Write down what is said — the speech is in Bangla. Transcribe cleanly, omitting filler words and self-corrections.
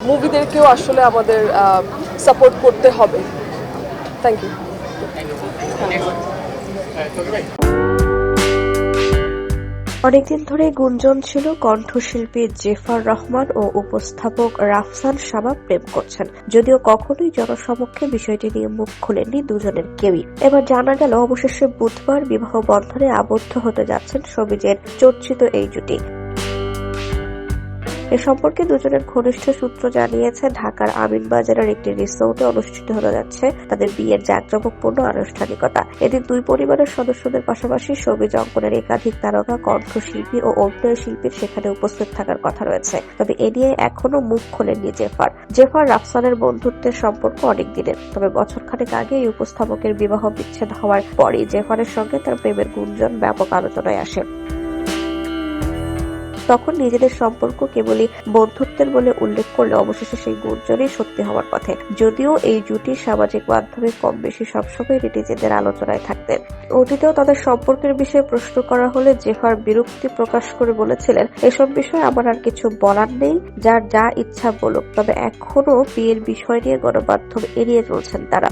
মুভিদেরকেও আসলে আমাদের সাপোর্ট করতে হবে। Thank you. অনেকদিন ধরে গুঞ্জন ছিল কণ্ঠশিল্পী জেফার রহমান ও উপস্থাপক রাফসান শামা প্রেম করছেন, যদিও কখনোই জনসমক্ষে বিষয়টি নিয়ে মুখ খোলেননি দুজনের কেউই। এবার জানা গেল অবশেষে বুধবার বিবাহ বন্ধনে আবদ্ধ হতে যাচ্ছেন শোবিজের চর্চিত এই জুটি। এ সম্পর্কে দুজনের ঘনিষ্ঠ সূত্র জানিয়েছে, ঢাকার আমিনবাজারের একটি রিসোর্টে অনুষ্ঠিত হতে যাচ্ছে তাদের বিয়ের জাঁকজমকপূর্ণ আনুষ্ঠানিকতা। এদিন দুই পরিবারের সদস্যদের পাশাপাশি শোবিজ অঙ্গনের একাধিক তারকা, কণ্ঠশিল্পী ও অভিনয় শিল্পীর সেখানে উপস্থিত থাকার কথা রয়েছে। তবে এ নিয়ে এখনো মুখ খোলেননি জেফার রাফসানের বন্ধুত্বের সম্পর্ক অনেক দিনের। তবে বছরখানেক আগে এই উপস্থাপকের বিবাহ বিচ্ছেদ হওয়ার পরই জেফারের সঙ্গে তার প্রেমের গুঞ্জন ব্যাপক আলোচনায় আসে। তখন নিজেদের সম্পর্ক কেবলই বন্ধুত্বের বলে উল্লেখ করলে অবশেষে সেই গুঞ্জনই সত্যি হওয়ার পথে। যদিও এই জুটি সামাজিক মাধ্যমে কম বেশি সবসময় নেটিজেনদের আলোচনায় থাকতেন। অতীতেও তাদের সম্পর্কের বিষয়ে প্রশ্ন করা হলে জেফার বিরক্তি প্রকাশ করে বলেছিলেন, এসব বিষয়ে আমার আর কিছু বলার নেই, যার যা ইচ্ছা বলুক। তবে এখনো বিয়ের বিষয় নিয়ে গণমাধ্যম এড়িয়ে চলছেন তারা।